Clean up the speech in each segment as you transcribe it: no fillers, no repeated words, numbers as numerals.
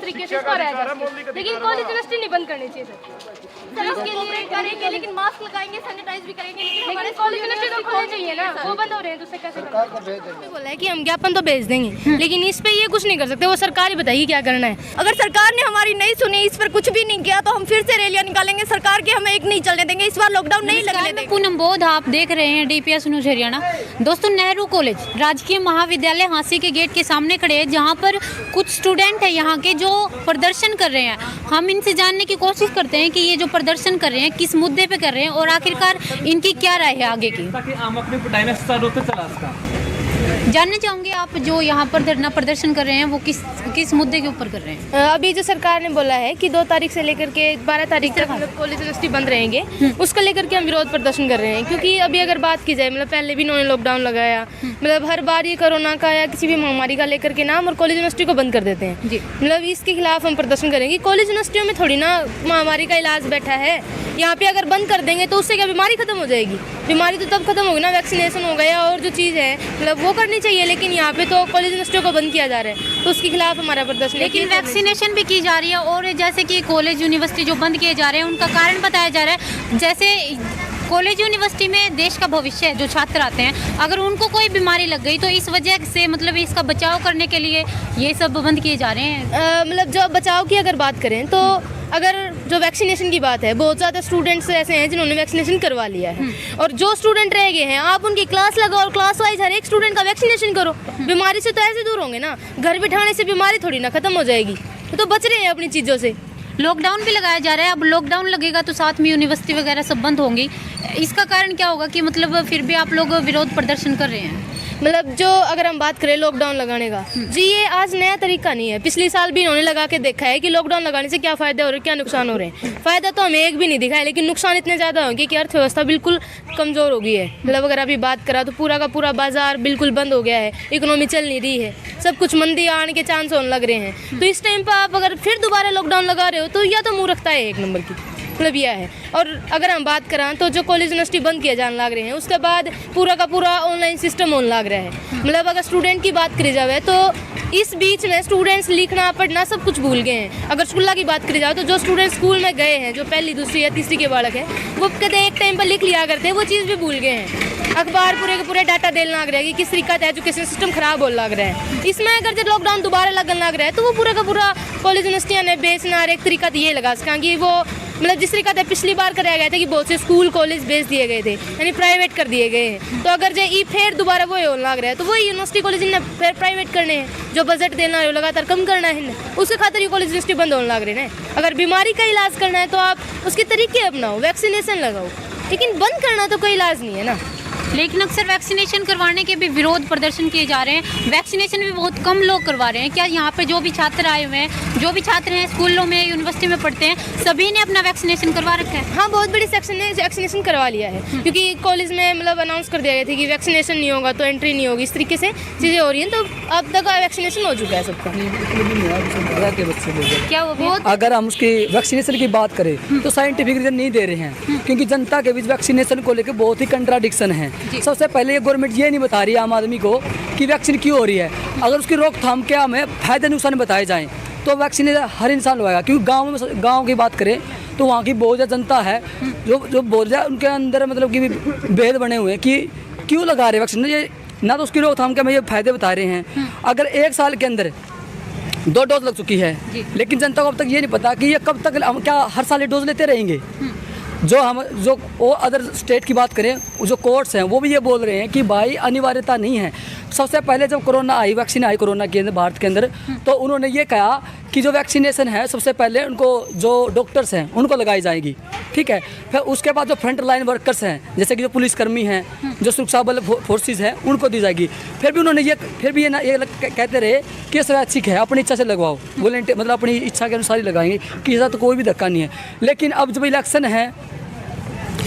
तरीके से इसको रह जाए, लेकिन कॉलेज यूनिवर्सिटी नहीं बंद करनी चाहिए सर। उसके लिए करेंगे, लेकिन मास्क लगाएंगे, सैनिटाइज भी करेंगे, लेकिन हमारे कॉलेज यूनिवर्सिटी तो खोलनी चाहिए ना, वो बंद हो रहे हैं तो उससे कैसे सरकार को भेज देंगे। बोला है कि हम ज्ञापन तो भेज देंगे, लेकिन इस पे ये कुछ नहीं कर सकते, वो सरकार ही बताइए क्या करना है। अगर सरकार ने हमारी नहीं सुनी, इस पर कुछ भी नहीं किया, तो हम फिर से रैलियां निकालेंगे। सरकार के हमें एक नहीं चलने देंगे, इस बार लॉकडाउन नहीं लगने देंगे। पूनम बोध आप देख रहे हैं DPS न्यूज़ हरियाणा। दोस्तों, नेहरू कॉलेज राजकीय महाविद्यालय हांसी के गेट के सामने खड़े हैं, जहां पर कुछ स्टूडेंट है यहाँ के जो प्रदर्शन कर रहे हैं। हम इनसे जानने की कोशिश करते हैं कि ये जो प्रदर्शन कर रहे हैं किस मुद्दे पे कर रहे हैं और आखिरकार इनकी क्या राय है आगे की। जानना चाहूँगी आप जो यहाँ पर धरना प्रदर्शन कर रहे हैं वो किस मुद्दे के ऊपर कर रहे हैं? अभी जो सरकार ने बोला है कि 2 तारीख से लेकर के 12 तारीख तक कॉलेज यूनिवर्सिटी बंद रहेंगे, उसको लेकर के हम विरोध प्रदर्शन कर रहे हैं। क्योंकि अभी अगर बात की जाए, मतलब पहले भी इन्होंने लॉकडाउन लगाया, मतलब हर बार ये कोरोना का या किसी भी महामारी का लेकर के नाम और कॉलेज यूनिवर्सिटी को बंद कर देते हैं जी। मतलब इसके खिलाफ हम प्रदर्शन करेंगे। कॉलेज यूनिवर्सिटियों में थोड़ी ना महामारी का इलाज बैठा है, यहाँ पे अगर बंद कर देंगे तो उससे क्या बीमारी खत्म हो जाएगी? बीमारी तो तब खत्म होगी ना, वैक्सीनेशन हो गया और जो चीज़ है मतलब वो करनी चाहिए। लेकिन यहाँ पे तो कॉलेज यूनिवर्सिटियों को बंद किया जा रहा है, तो उसके खिलाफ हमारा प्रदर्शन। लेकिन वैक्सीनेशन भी की जा रही है और जैसे कि कॉलेज यूनिवर्सिटी जो बंद किए जा रहे हैं उनका कारण बताया जा रहा है। जैसे कॉलेज यूनिवर्सिटी में देश का भविष्य है, जो छात्र आते हैं, अगर उनको कोई बीमारी लग गई तो इस वजह से मतलब इसका बचाव करने के लिए ये सब बंद किए जा रहे हैं। मतलब जो बचाव की अगर बात करें तो अगर जो वैक्सीनेशन की बात है, बहुत ज़्यादा स्टूडेंट्स ऐसे हैं जिन्होंने वैक्सीनेशन करवा लिया है, और जो स्टूडेंट रह गए हैं आप उनकी क्लास लगाओ और क्लास वाइज हर एक स्टूडेंट का वैक्सीनेशन करो। बीमारी से तो ऐसे दूर होंगे ना, घर बिठाने से बीमारी थोड़ी ना खत्म हो जाएगी, तो बच रहे हैं अपनी चीज़ों से। लॉकडाउन भी लगाया जा रहा है, अब लॉकडाउन लगेगा तो साथ में यूनिवर्सिटी वगैरह सब बंद होंगी। इसका कारण क्या होगा कि मतलब फिर भी आप लोग विरोध प्रदर्शन कर रहे हैं? मतलब जो अगर हम बात करें लॉकडाउन लगाने का जी, ये आज नया तरीका नहीं है। पिछले साल भी इन्होंने लगा के देखा है कि लॉकडाउन लगाने से क्या फ़ायदे हो रहे हैं, क्या नुकसान हो रहे हैं। फ़ायदा तो हमें एक भी नहीं दिखा है, लेकिन नुकसान इतने ज़्यादा होंगे कि अर्थव्यवस्था बिल्कुल कमज़ोर हो गई है। मतलब अगर अभी बात करा तो पूरा का पूरा बाजार बिल्कुल बंद हो गया है, इकोनॉमी चल नहीं रही है, सब कुछ मंदी आने के चांस होने लग रहे हैं। तो इस टाइम पर आप अगर फिर दोबारा लॉकडाउन लगा रहे हो तो यह तो मूर्खता है एक नंबर की, मतलब यह है। और अगर हम बात करें तो जो कॉलेज यूनिवर्सिटी बंद किए जाने लग रहे हैं, उसके बाद पूरा का पूरा ऑनलाइन सिस्टम होने लग रहा है। मतलब अगर स्टूडेंट की बात करी जाए तो इस बीच में स्टूडेंट्स लिखना पढ़ना सब कुछ भूल गए हैं। अगर स्कूल की बात करी जाए तो जो स्टूडेंट स्कूल में गए हैं, जो पहली दूसरी या तीसरी के बालक हैं, वो कहते हैं एक टाइम पर लिख लिया करते हैं, वो चीज़ भी भूल गए हैं। अखबार पूरे के पूरे डाटा देने लग रहा है कि किस तरीका से एजुकेशन सिस्टम खराब होने लग रहा है। इसमें अगर जब लॉकडाउन दोबारा लगने लग रहा है तो वो पूरा का पूरा कॉलेज यूनिवर्सिटियाँ ने बेचना एक तरीका तो ये लगा सकें कि वो मतलब जिस तरीका से पिछली बार कराया गया था कि बहुत से स्कूल कॉलेज बेच दिए गए थे, यानी प्राइवेट कर दिए गए हैं। तो अगर जो ये फिर दोबारा वो होने लग रहा है तो वही यूनिवर्सिटी कॉलेज ने फिर प्राइवेट करने हैं, जो बजट देना है वो लगातार कम करना है, उसके खातिर ये कॉलेज यूनिवर्सिटी बंद होने लग रहे हैं। अगर बीमारी का इलाज करना है तो आप उसके तरीके अपनाओ, वैक्सीनेशन लगाओ, लेकिन बंद करना तो कोई इलाज नहीं है ना। लेकिन अक्सर वैक्सीनेशन करवाने के भी विरोध प्रदर्शन किए जा रहे हैं। वैक्सीनेशन भी बहुत कम लोग करवा रहे हैं। क्या यहाँ पे जो भी छात्र आए हुए हैं, जो भी छात्र हैं स्कूलों में यूनिवर्सिटी में पढ़ते हैं, सभी ने अपना वैक्सीनेशन करवा रखा है? हाँ, बहुत बड़ी सेक्शन ने वैक्सीनेशन करवा लिया है, क्योंकि कॉलेज में मतलब अनाउंस कर दिया गया था कि वैक्सीनेशन नहीं होगा तो एंट्री नहीं होगी। इस तरीके से चीज़ें हो रही हैं, तो अब तक वैक्सीनेशन हो चुका है सबका। क्या वो बहुत अगर हम उसकी वैक्सीनेशन की बात करें तो साइंटिफिक रीजन नहीं दे रहे हैं, क्योंकि जनता के बीच वैक्सीनेशन को लेकर बहुत ही कंट्राडिक्शन है। सबसे पहले ये गवर्नमेंट ये नहीं बता रही है आम आदमी को कि वैक्सीन क्यों हो रही है। अगर उसकी रोकथाम के हमें फायदे नुकसान बताए जाएं तो वैक्सीन हर इंसान लगवाएगा। क्योंकि गाँव की बात करें तो वहाँ की बहुत ज़्यादा जनता है जो बहुत ज़्यादा उनके अंदर मतलब कि भेद बने हुए हैं कि क्यों लगा रहे वैक्सीन। ये ना तो उसकी रोकथाम के हमें ये फायदे बता रहे हैं। अगर 1 साल के अंदर 2 डोज लग चुकी है, लेकिन जनता को अब तक ये नहीं पता कि ये कब तक हम क्या हर साल ये डोज लेते रहेंगे। जो वो अदर स्टेट की बात करें, जो कोर्ट्स हैं वो भी ये बोल रहे हैं कि भाई अनिवार्यता नहीं है। सबसे पहले जब कोरोना आई, वैक्सीन आई कोरोना के अंदर भारत के अंदर, तो उन्होंने ये कहा कि जो वैक्सीनेशन है सबसे पहले उनको जो डॉक्टर्स हैं उनको लगाई जाएगी, ठीक है। फिर उसके बाद जो फ्रंट लाइन वर्कर्स हैं, जैसे कि जो पुलिसकर्मी हैं, जो सुरक्षा बल फोर्सेज हैं, उनको दी जाएगी। फिर भी उन्होंने ये कहते रहे कि स्वैच्छिक है, अपनी इच्छा से लगवाओ, वॉलंटियर मतलब अपनी इच्छा के अनुसार ही लगाएंगे, किसी का तो कोई भी धक्का नहीं है। लेकिन अब जब इलेक्शन है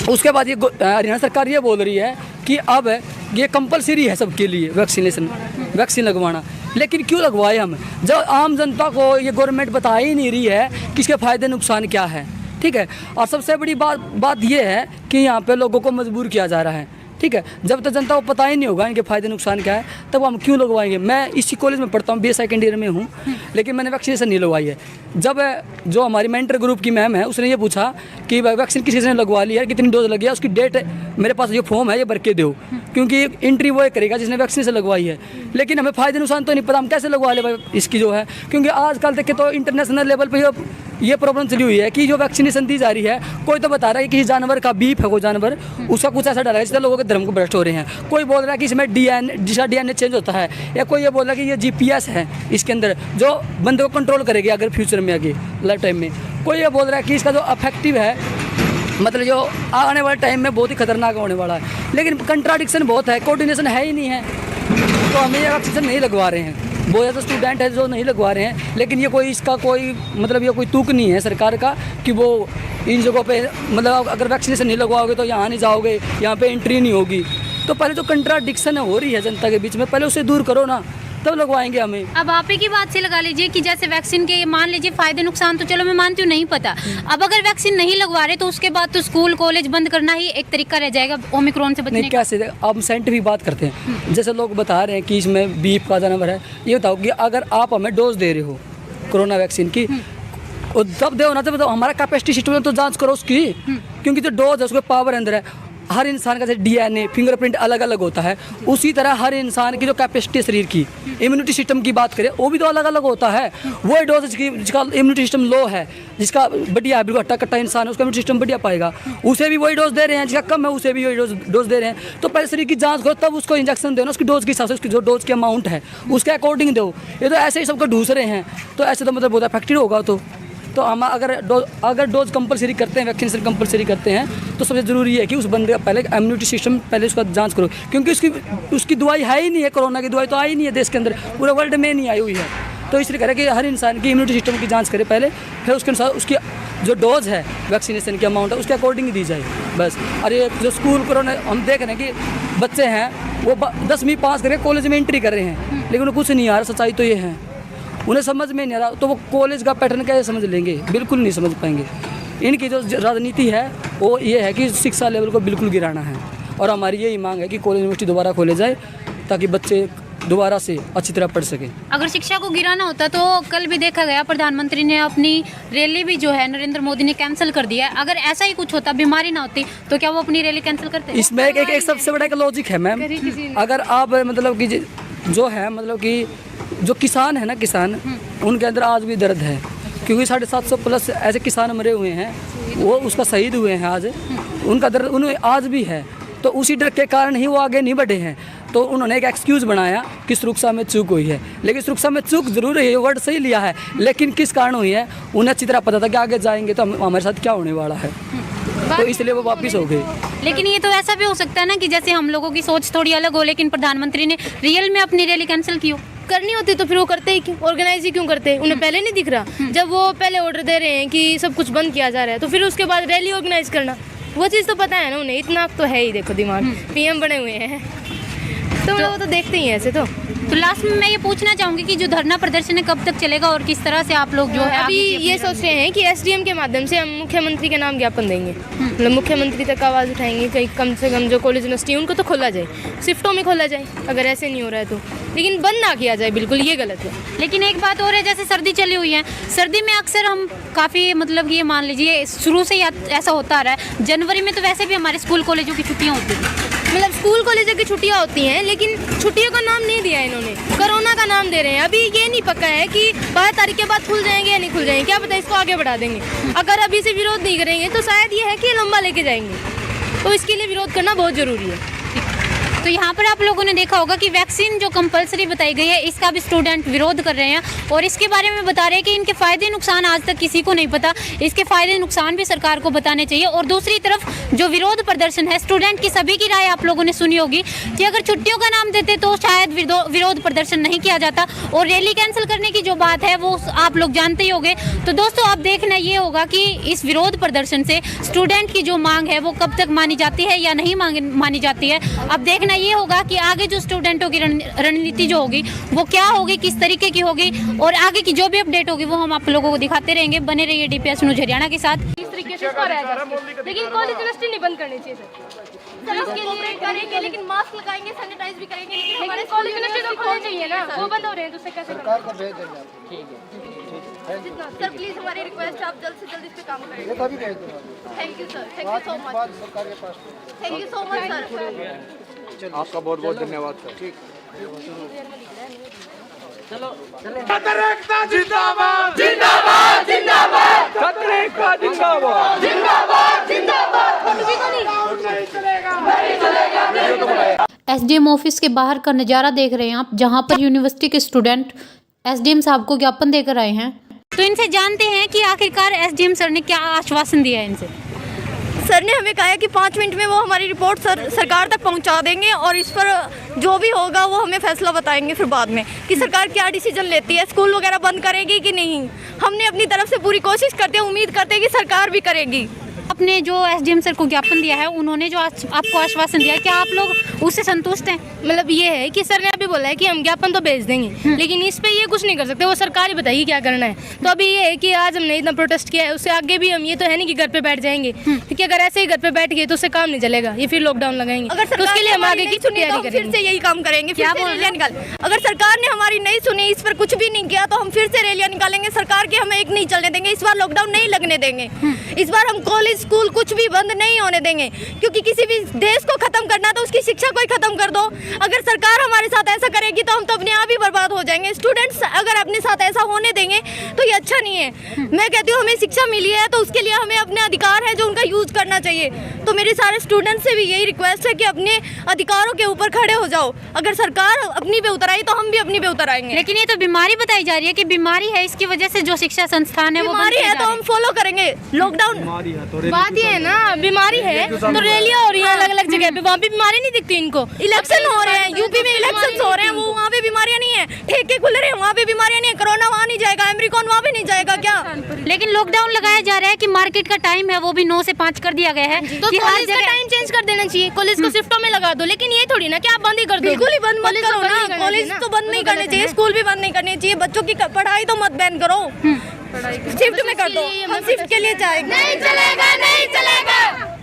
उसके बाद ये हरियाणा सरकार ये बोल रही है कि अब ये कंपलसरी है सबके लिए वैक्सीन लगवाना। लेकिन क्यों लगवाए हम, जब आम जनता को ये गवर्नमेंट बता ही नहीं रही है कि इसके फ़ायदे नुकसान क्या है, ठीक है। और सबसे बड़ी बात ये है कि यहाँ पे लोगों को मजबूर किया जा रहा है ठीक है, जब तक जनता को पता ही नहीं होगा इनके फायदे नुकसान क्या है, तब हम क्यों लगवाएंगे। मैं इसी कॉलेज में पढ़ता हूँ, BA सेकेंड ईयर में हूँ, लेकिन मैंने वैक्सीनेशन नहीं लगवाई है। जब जो हमारी मेंटर ग्रुप की मैम है उसने ये पूछा कि वैक्सीन किसी ने लगवा ली है, कितनी डोज लगी है, उसकी डेट मेरे पास जो फॉर्म है ये भर के दो, क्योंकि एंट्री वो करेगा जिसने वैक्सीनेशन लगवाई है। लेकिन हमें फायदे नुकसान तो नहीं पता, हम कैसे लगवा ले भाई इसकी जो है, क्योंकि आजकल देखे तो इंटरनेशनल लेवल पर ये प्रॉब्लम चली हुई है कि जो वैक्सीनेशन दी जा रही है, कोई तो बता रहा है कि किसी जानवर का बीफ है, कोई जानवर उसका कुछ ऐसा डाला है जिससे लोगों के धर्म को भ्रष्ट हो रहे हैं। कोई बोल रहा है कि इसमें जिसका DNA चेंज होता है, या कोई ये बोल रहा है कि ये GPS है इसके अंदर जो बंदे को कंट्रोल करेगी अगर फ्यूचर में आगे लाइफ टाइम में। कोई ये बोल रहा है कि इसका जो अफेक्टिव है, मतलब जो आने वाले टाइम में बहुत ही खतरनाक होने वाला है। लेकिन कंट्राडिक्शन बहुत है, कोऑर्डिनेशन है ही नहीं है, तो हमें ये वैक्सीनेशन नहीं लगवा रहे हैं। बहुत ज़्यादा स्टूडेंट है जो नहीं लगवा रहे हैं, लेकिन ये कोई इसका कोई मतलब ये कोई तुक नहीं है सरकार का कि वो इन जगहों पे मतलब अगर वैक्सीनेशन नहीं लगवाओगे तो यहाँ नहीं जाओगे, यहाँ पे एंट्री नहीं होगी। तो पहले जो कंट्राडिक्शन हो रही है जनता के बीच में, पहले उसे दूर करो ना, तब लगवाएंगे हमें। अब आप ही की बात से लगा लीजिए कि जैसे वैक्सीन के मान लीजिए फायदे नुकसान तो चलो मैं मानती हूँ नहीं पता, अब अगर वैक्सीन नहीं लगवा रहे तो उसके बाद तो स्कूल कॉलेज बंद करना ही एक तरीका रह जाएगा ओमिक्रॉन से बचने नहीं, कैसे आप साइंटिफिक बात करते हैं, जैसे लोग बता रहे हैं कि इसमें बीफ का जानवर है। ये बताओ कि अगर आप हमें डोज दे रहे हो कोरोना वैक्सीन की, और तब दे ना, तब हमारा कैपेसिटी सिस्टम में तो जांच करो उसकी, क्योंकि जो डोज है उसको पावर अंदर है। हर इंसान का जैसे DNA फिंगरप्रिंट अलग अलग होता है, उसी तरह हर इंसान की जो कैपेसिटी है शरीर की, इम्यूनिटी सिस्टम की बात करें, वो भी तो अलग अलग होता है। वो डोज जिसका इम्यूनिटी सिस्टम लो है, जिसका बढ़िया है, बिल्कुल हट्टा कट्टा इंसान है, उसका इम्यूनिटी सिस्टम बढ़िया पाएगा, उसे भी वही डोज दे रहे हैं। जिसका कम है उसे भी वही डोज दे रहे हैं। तो पहले शरीर की जाँच करो, तब उसको इंजेक्शन दो ना, उसकी डोज के हिसाब से, उसकी जो डोज की अमाउंट है उसके अकॉर्डिंग दो। ये तो ऐसे ही सबको ढूंढ रहे हैं, तो ऐसे तो मतलब बहुत इफेक्टिव होगा। तो हम अगर डोज कंपलसरी करते हैं, वैक्सीनेशन कंपलसरी करते हैं, तो सबसे ज़रूरी है कि उस बंदे का पहले इम्यूनिटी सिस्टम पहले उसका जांच करो, क्योंकि उसकी दवाई है ही नहीं है। कोरोना की दवाई तो आई नहीं है देश के अंदर, पूरे वर्ल्ड में नहीं आई हुई है। तो इसलिए करें कि हर इंसान की इम्यूनिटी सिस्टम की जांच करे पहले, फिर उसके अनुसार उसकी जो डोज है वैक्सीनेशन की अमाउंट है उसके अकॉर्डिंग दी जाए बस। और ये जो स्कूल कोरोना हम देख रहे हैं कि बच्चे हैं वो 10वीं पास करके कॉलेज में एंट्री कर रहे हैं, लेकिन उन्हें कुछ नहीं आ रहा। सच्चाई तो ये है, उन्हें समझ में नहीं आ रहा, तो वो कॉलेज का पैटर्न कैसे समझ लेंगे, बिल्कुल नहीं समझ पाएंगे। इनकी जो राजनीति है वो ये है कि शिक्षा लेवल को बिल्कुल गिराना है, और हमारी यही मांग है कि कॉलेज यूनिवर्सिटी दोबारा खोले जाए ताकि बच्चे दोबारा से अच्छी तरह पढ़ सकें। अगर शिक्षा को गिराना होता तो कल भी देखा गया प्रधानमंत्री ने अपनी रैली भी जो है नरेंद्र मोदी ने कैंसिल कर दिया है। अगर ऐसा ही कुछ होता, बीमारी ना होती, तो क्या वो अपनी रैली कैंसिल करते? इसमें एक सबसे बड़ा एक लॉजिक है मैम, अगर आप मतलब कि जो है मतलब कि जो किसान है ना, किसान उनके अंदर आज भी दर्द है, क्योंकि 750 प्लस ऐसे किसान मरे हुए हैं, वो उसका शहीद हुए हैं आज, उनका दर्द उन्हें आज भी है। तो उसी डर के कारण ही वो आगे नहीं बढ़े हैं। तो उन्होंने एक एक्सक्यूज़ बनाया कि सुरक्षा में चूक हुई है, लेकिन सुरक्षा में चूक जरूर है, ये वर्ड सही लिया है, लेकिन किस कारण हुई है उन्हें अच्छी तरह पता था कि आगे जाएंगे तो हमारे साथ क्या होने वाला है, तो इसलिए वो वापस हो गए। लेकिन ये तो ऐसा भी हो सकता है ना कि जैसे हम लोगों की सोच थोड़ी अलग हो, लेकिन प्रधानमंत्री ने रियल में अपनी रैली कैंसिल की हो। करनी होती तो फिर वो करते ही क्यों, ऑर्गेनाइज ही क्यों करते? उन्हें पहले नहीं दिख रहा? जब वो पहले ऑर्डर दे रहे हैं कि सब कुछ बंद किया जा रहा है, तो फिर उसके बाद रैली ऑर्गेनाइज करना, वो चीज़ तो पता है ना उन्हें, इतना तो है ही। देखो दिमाग PM बने हुए हैं, तो वो तो देखते ही हैं ऐसे। तो लास्ट में मैं ये पूछना चाहूँगी कि जो धरना प्रदर्शन है कब तक चलेगा और किस तरह से आप लोग जो है अभी ये सोच रहे हैं कि SDM के माध्यम से हम मुख्यमंत्री के नाम ज्ञापन देंगे, मतलब मुख्यमंत्री तक आवाज़ उठाएंगे, कहीं कम से कम जो कॉलेज यूनिवर्सिटी उनको तो खोला जाए, शिफ्टों में खोला जाए अगर ऐसे नहीं हो रहा है तो, लेकिन बंद ना किया जाए, बिल्कुल ये गलत है। लेकिन एक बात और है, जैसे सर्दी चली हुई है, सर्दी में अक्सर हम काफ़ी मतलब ये मान लीजिए शुरू से ही ऐसा होता आ रहा है, जनवरी में तो वैसे भी हमारे स्कूल कॉलेजों की छुट्टियाँ होती हैं, मतलब स्कूल कॉलेजों की छुट्टियां होती हैं, लेकिन छुट्टियों का नाम नहीं दिया इन्होंने, कोरोना का नाम दे रहे हैं। अभी ये नहीं पक्का है कि 12 तारीख के बाद खुल जाएंगे या नहीं खुल जाएंगे, क्या पता इसको आगे बढ़ा देंगे। अगर अभी से विरोध नहीं करेंगे तो शायद ये है कि लंबा लेके जाएंगे, तो इसके लिए विरोध करना बहुत ज़रूरी है। तो यहाँ पर आप लोगों ने देखा होगा कि वैक्सीन जो कंपलसरी बताई गई है इसका भी स्टूडेंट विरोध कर रहे हैं, और इसके बारे में बता रहे हैं कि इनके फ़ायदे नुकसान आज तक किसी को नहीं पता, इसके फ़ायदे नुकसान भी सरकार को बताने चाहिए। और दूसरी तरफ जो विरोध प्रदर्शन है, स्टूडेंट की सभी की राय आप लोगों ने सुनी होगी कि अगर छुट्टियों का नाम देते तो शायद विरोध प्रदर्शन नहीं किया जाता, और रैली कैंसिल करने की जो बात है वो आप लोग जानते ही होंगे। तो दोस्तों अब देखना ये होगा कि इस विरोध प्रदर्शन से स्टूडेंट की जो मांग है वो कब तक मानी जाती है या नहीं मानी जाती है। अब देखना ये होगा कि आगे जो स्टूडेंटों की रणनीति जो होगी वो क्या होगी, किस तरीके की होगी, और आगे की जो भी अपडेट होगी वो हम आप लोगों को दिखाते रहेंगे। बने रहिए DPS न्यूज़ हरियाणा के साथ। केस इसको रह जाए, लेकिन कॉलेज यूनिवर्सिटी नहीं बंद करनी चाहिए सर। सर उसके लिए करेंगे, लेकिन मास्क लगाएंगे, सैनिटाइज भी करेंगे, लेकिन हमारे कॉलेज यूनिवर्सिटी तो खोलनी चाहिए ना, वो बंद हो रहे हैं तो उससे कैसे सरकार को भेज देंगे आप। ठीक है जितना सर प्लीज हमारी रिक्वेस्ट है, आप जल्द से जल्द इस पे काम करें। ये तभी भेज दूंगा। Thank you sir, thank you so much, बाद सरकार के पास thank you so much sir. आपका बहुत बहुत धन्यवाद सर। ठीक छात्र एकता जिंदाबाद जिंदाबाद जिंदाबाद, छात्र एकता जिंदाबाद जिंदाबाद जिंदाबाद, नहीं चलेगा नहीं चलेगा। एसडीएम ऑफिस के बाहर का नज़ारा देख रहे हैं आप, जहां पर यूनिवर्सिटी के स्टूडेंट एसडीएम साहब को ज्ञापन देकर आए हैं। तो इनसे जानते हैं कि आखिरकार एसडीएम सर ने क्या आश्वासन दिया है इनसे। सर ने हमें कहा है कि 5 मिनट में वो हमारी रिपोर्ट सरकार तक पहुंचा देंगे और इस पर जो भी होगा वो हमें फैसला बताएंगे फिर बाद में कि सरकार क्या डिसीजन लेती है, स्कूल वगैरह बंद करेगी कि नहीं। हमने अपनी तरफ से पूरी कोशिश करते हैं, उम्मीद करते हैं कि सरकार भी करेगी। आपने जो एसडीएम सर को ज्ञापन दिया है, उन्होंने जो आपको आश्वासन दिया है, क्या आप लोग उससे संतुष्ट हैं? मतलब ये है कि सर ने अभी बोला है कि हम ज्ञापन तो भेज देंगे, लेकिन इस पे ये कुछ नहीं कर सकते, वो सरकार ही बताएगी क्या करना है। तो अभी ये है कि आज हमने इतना प्रोटेस्ट किया है, उससे आगे भी हम ये तो है नहीं कि घर पे बैठ जाएंगे, क्योंकि अगर ऐसे ही घर पे बैठ गए तो उससे काम नहीं चलेगा, ये फिर लॉकडाउन लगाएंगे। अगर तो उसके लिए हम आगे की तैयारी तैयारी फिर करेंगे। से यही काम करेंगे, फिर से रैलियां निकाल। अगर सरकार ने हमारी नहीं सुनी, इस पर कुछ भी नहीं किया, तो हम फिर से रैलियां निकालेंगे। सरकार के हम एक नहीं चलने देंगे, इस बार लॉकडाउन नहीं लगने देंगे, इस बार हम कॉलेज स्कूल कुछ भी बंद नहीं होने देंगे, क्योंकि किसी भी देश को खत्म करना तो उसकी शिक्षा को ही खत्म कर दो। अगर सरकार हमारे साथ ऐसा करेगी तो हम तो अपने आप ही बर्बाद हो जाएंगे। स्टूडेंट्स अगर अपने साथ ऐसा होने देंगे तो ये अच्छा नहीं है। मैं कहती हूँ हमें शिक्षा मिली है तो उसके लिए हमें अपने अधिकार है जो उनका यूज करना चाहिए। तो मेरे सारे स्टूडेंट्स से भी यही रिक्वेस्ट है कि अपने अधिकारों के ऊपर खड़े हो जाओ। अगर सरकार अपनी पे उतर आई तो हम भी अपनी पे उतर आएंगे। लेकिन ये तो बीमारी बताई जा रही है कि बीमारी है, इसकी वजह से जो शिक्षा संस्थान है वो बंद बीमारी किए है जा तो रहे हम फॉलो करेंगे लॉकडाउन। बात ये है ना, बीमारी है तो रैलियां हो रही हैं अलग अलग जगह पे, वहाँ पे बीमारी नहीं दिखती इनको। इलेक्शन हो रहे हैं, यूपी में इलेक्शन हो रहे हैं, वो वहाँ पे बीमारियां नहीं है। ठेके खुल रहे हैं, वहाँ पे बीमारियां नहीं है। कोरोना वहाँ नहीं जाएगा, अमेरिकन वहाँ पे नहीं जाएगा क्या? हैं। लेकिन लॉकडाउन लगाया जा रहा है कि मार्केट का टाइम है वो भी 9 से 5 कर दिया गया है, तो कि हर कॉलेज का जगह टाइम चेंज कर देना चाहिए, कॉलेज को शिफ्टों में लगा दो। लेकिन ये थोड़ी ना कि आप बंद ही कर दो, बिल्कुल ही बंद मत कॉलेज को करो बंद नहीं ना। करना कॉलेज चाहिए तो ना। बंद नहीं वो तो करने गलत चाहिए, है। स्कूल भी बंद नहीं करने चाहिए। बच्चों की पढ़ाई तो मत बैन करो, शिफ्ट में कर दो। हम शिफ्ट के लिए चाहेंगे। नहीं चलेगा, नहीं चलेगा।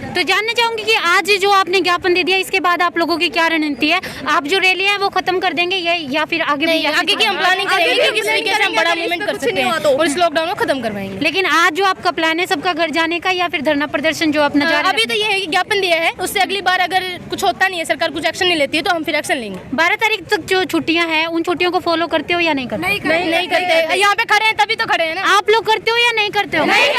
तो जानना चाहूंगी कि आज जो आपने ज्ञापन दे दिया, इसके बाद आप लोगों की क्या रणनीति है? आप जो रैलियां हैं वो खत्म कर देंगे या फिर आगे भी नहीं, आगे की हम प्लानिंग आगे करेंगे भी कि किस planning तरीके से हम करेंगे, बड़ा अगर मूवमेंट इसमें कर कुछ सकते नहीं हैं हुआ तो। और इस लॉकडाउन को खत्म करवाएंगे। लेकिन आज जो आपका प्लान है सबका घर जाने का या फिर धरना प्रदर्शन जो अपना जारी अभी तो ये है कि ज्ञापन दिया है, उससे अगली बार अगर कुछ होता नहीं है, सरकार कुछ एक्शन नहीं लेती है तो हम फिर एक्शन लेंगे। 12 तारीख तक जो छुट्टियां हैं उन छुट्टियों को फॉलो करते हो या नहीं करते? नहीं करते, यहाँ पे खड़े हैं तभी तो खड़े हैं ना। आप लोग करते हो या नहीं करते हो? नहीं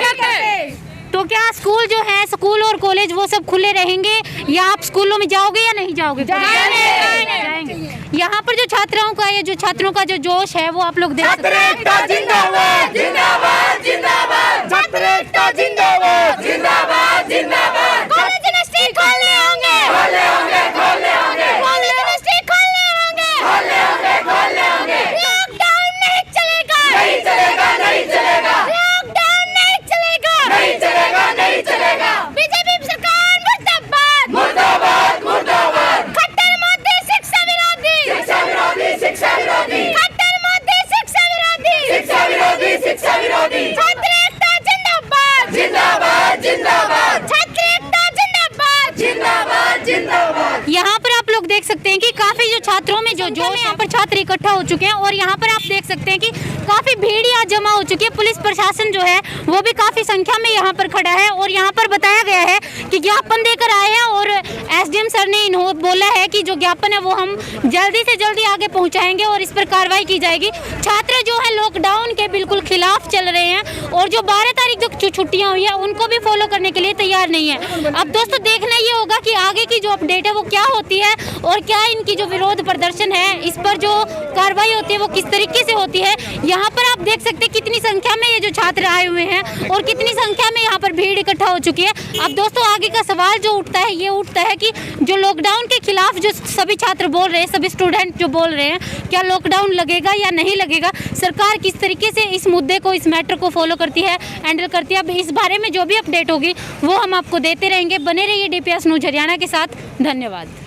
करते। तो क्या स्कूल जो है, स्कूल और कॉलेज वो सब खुले रहेंगे या आप स्कूलों में जाओगे या नहीं जाओगे? जाएंगे। यहाँ पर जो छात्राओं का या जो छात्रों का जो जोश है वो आप लोग देख सकते हैं। जिंदाबाद जिंदाबाद जिंदाबाद, छात्र एकता जिंदाबाद जिंदाबाद जिंदाबाद। कॉलेज यूनिवर्सिटी खोलने होंगे, खोले होंगे खोले होंगे कॉलेज यूनिवर्सिटी खोलने होंगे, खोले होंगे खोले होंगे। लॉकडाउन नहीं चलेगा, नहीं चलेगा नहीं चलेगा लॉकडाउन नहीं चलेगा, नहीं चलेगा नहीं चलेगा। बीजेपी सरकार मुर्दाबाद, मुर्दाबाद मुर्दाबाद। खट्टर मोदी शिक्षा विरोधी, शिक्षा विरोधी शिक्षा विरोधी, खट्टर मोदी शिक्षा विरोधी, शिक्षा विरोधी शिक्षा विरोधी। छात्र एकता जिंदाबाद, जिंदाबाद जिंदाबाद छात्र एकता जिंदाबाद, जिंदाबाद जिंदाबाद। यहाँ पर आप लोग देख सकते हैं कि काफी जो छात्रों में जो जोश है, यहाँ पर छात्र इकट्ठा हो चुके हैं और यहाँ पर आप देख सकते हैं कि काफी भीड़ यहाँ जमा हो चुकी है। पुलिस प्रशासन जो है वो भी काफी संख्या में यहाँ पर खड़ा है और यहाँ पर बताया गया है कि ज्ञापन देकर आए हैं और एसडीएम सर ने इन्हों बोला है कि जो ज्ञापन है वो हम जल्दी से जल्दी आगे पहुँचाएंगे और इस पर कार्रवाई की जाएगी। छात्र जो है लॉकडाउन के बिल्कुल खिलाफ चल रहे हैं और जो 12 तारीख जो छुट्टियाँ हुई है उनको भी फॉलो करने के लिए तैयार नहीं है। अब दोस्तों देखना ये होगा कि आगे की जो अपडेट है वो क्या होती है और क्या इनकी जो विरोध प्रदर्शन है इस पर जो कार्रवाई होती है वो किस तरीके से होती है। यहाँ पर आप देख सकते हैं कितनी संख्या में ये जो छात्र आए हुए हैं और कितनी संख्या में यहाँ पर भीड़ इकट्ठा हो चुकी है। अब दोस्तों आगे का सवाल जो उठता है ये उठता है कि जो लॉकडाउन के खिलाफ जो सभी छात्र बोल रहे हैं, सभी स्टूडेंट जो बोल रहे हैं, क्या लॉकडाउन लगेगा या नहीं लगेगा? सरकार किस तरीके से इस मुद्दे को, इस मैटर को फॉलो करती है, हैंडल करती है? अब इस बारे में जो भी अपडेट होगी वो हम आपको देते रहेंगे। बने रहिए DPS न्यूज़ हरियाणा के साथ। धन्यवाद।